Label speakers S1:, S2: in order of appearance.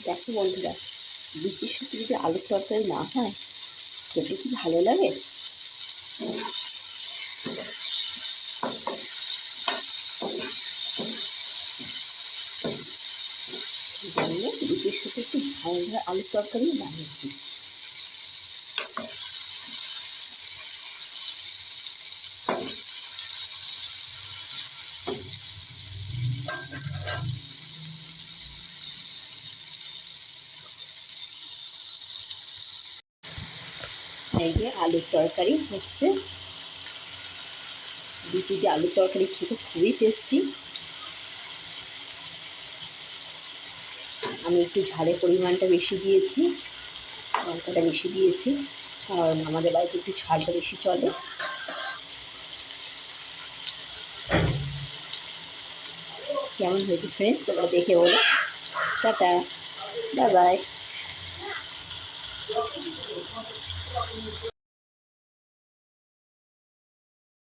S1: দেখো বন্ধুরা, লুচির সাথে যদি আলুর তরকারি না হয় খেতে কি ভালো লাগে। জন্য লুচির সাথে একটু ঝাল ঝাল আলুর তরকারি বানিয়েছি। এই যে আলুর তরকারি হচ্ছে, লুচি দিয়ে আলুর তরকারি খেতে খুবই টেস্টি। আমি একটু ঝালের পরিমাণটা বেশি দিয়েছি, লঙ্কাটা বেশি দিয়েছি, কারণ আমাদের বাড়িতে একটু ঝালটা বেশি চলে। কেমন হয়েছে ফ্রেন্ডস তোমরা দেখে বলো। Tata, bye bye.